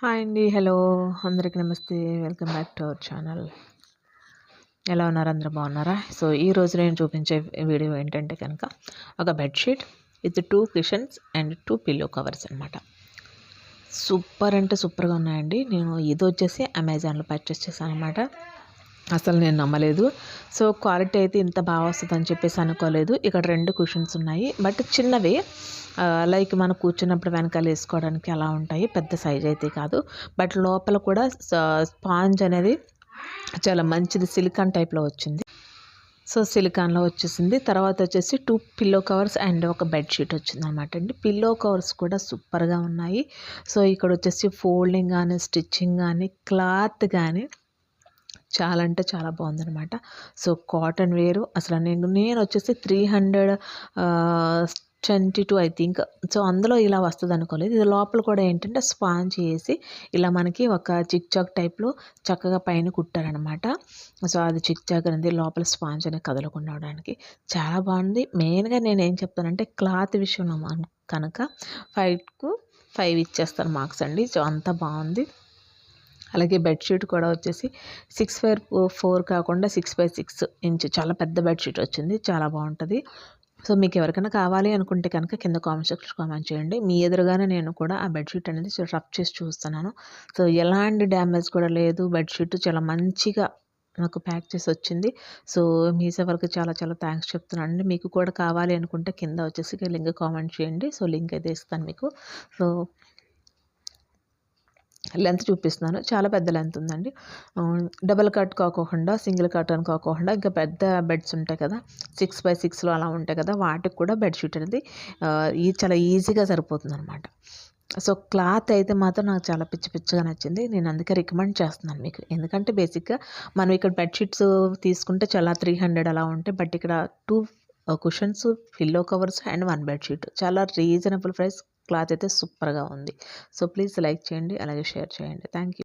Hi అండి. Hello! అందరికి నమస్తే. Welcome back to our channel. ఎలా ఉన్నారు? అందరూ బాగున్నారా? సో ఈరోజు నేను చూపించే వీడియో ఏంటంటే కనుక ఒక bedsheet with 2 cushions and 2 pillow covers అనమాట. సూపర్ అంటే సూపర్గా ఉన్నాయండి. నేను ఇది వచ్చేసి అమెజాన్లో పర్చేస్ చేశాను అనమాట. అసలు నేను నమ్మలేదు. సో క్వాలిటీ అయితే ఇంత బాగా వస్తుందని చెప్పేసి అనుకోలేదు. ఇక్కడ 2 కుషన్స్ ఉన్నాయి. బట్ చిన్నవి, లైక్ మనం కూర్చున్నప్పుడు వెనకాల వేసుకోవడానికి అలా ఉంటాయి. పెద్ద సైజ్ అయితే కాదు. బట్ లోపల కూడా స్పాంజ్ అనేది చాలా మంచిది, సిలికాన్ టైప్లో వచ్చింది. సో సిలికాన్లో వచ్చేసింది. తర్వాత వచ్చేసి 2 పిల్లో కవర్స్ అండ్ ఒక బెడ్షీట్ వచ్చిందనమాట అండి. పిల్లో కవర్స్ కూడా సూపర్గా ఉన్నాయి. సో ఇక్కడ వచ్చేసి ఫోల్డింగ్ కానీ, స్టిచ్చింగ్ కానీ, క్లాత్ కానీ చాలా అంటే చాలా బాగుందనమాట. సో కాటన్ వేరు అసలు నేను వచ్చేసి 322 ఐ థింక్. సో అందులో ఇలా వస్తుంది అనుకోలేదు. ఇది లోపల కూడా ఏంటంటే స్పాంజ్ చేసి ఇలా మనకి ఒక చిక్ చాక్ టైప్లో చక్కగా పైన కుట్టారనమాట. సో అది చిక్ చాక్ అనేది లోపల స్పాంజ్ అనేది కదలకుండా అవడానికి చాలా బాగుంది. మెయిన్గా నేను ఏం చెప్తానంటే క్లాత్ విషయంలో కనుక 5కు 5 ఇచ్చేస్తాను మార్క్స్ అండి. సో అంత బాగుంది. అలాగే బెడ్షీట్ కూడా వచ్చేసి 6x4 కాకుండా 6x6 ఇంచ్ చాలా పెద్ద బెడ్షీట్ వచ్చింది. చాలా బాగుంటుంది. సో మీకు ఎవరికైనా కావాలి అనుకుంటే కనుక కింద కామెంట్ సెక్షన్లో కామెంట్ చేయండి. మీ ఎదురుగానే నేను కూడా ఆ బెడ్షీట్ అనేది రబ్ చేసి చూస్తున్నాను. సో ఎలాంటి డ్యామేజ్ కూడా లేదు. బెడ్షీట్ చాలా మంచిగా నాకు ప్యాక్ చేసి వచ్చింది. సో మీషో వరకు చాలా చాలా థ్యాంక్స్ చెప్తున్నాను అండి. మీకు కూడా కావాలి అనుకుంటే కింద వచ్చేసి లింక్ కామెంట్ చేయండి. సో లింక్ అయితే ఇస్తాను మీకు. సో లెంత్ చూపిస్తున్నాను. చాలా పెద్ద లెంత్ ఉందండి. డబుల్ కట్ కాకోకుండా, సింగిల్ కట్ అని కాకోకుండా ఇంకా పెద్ద బెడ్స్ ఉంటాయి కదా, 6x6లో అలా ఉంటాయి కదా, వాటికి కూడా బెడ్షీట్ అనేది చాలా ఈజీగా సరిపోతుందనమాట. సో క్లాత్ అయితే మాత్రం నాకు చాలా పిచ్చి పిచ్చిగా నచ్చింది. నేను అందుకే రికమెండ్ చేస్తున్నాను మీకు. ఎందుకంటే బేసిక్గా మనం ఇక్కడ బెడ్షీట్స్ తీసుకుంటే చాలా 300 అలా ఉంటాయి. బట్ ఇక్కడ 2 cushions, pillow covers and 1 bedsheet చాలా రీజనబుల్ ప్రైస్. క్లాత్ అయితే సూపర్గా ఉంది. సో ప్లీజ్ లైక్ చేయండి, అలాగే షేర్ చేయండి. Thank you.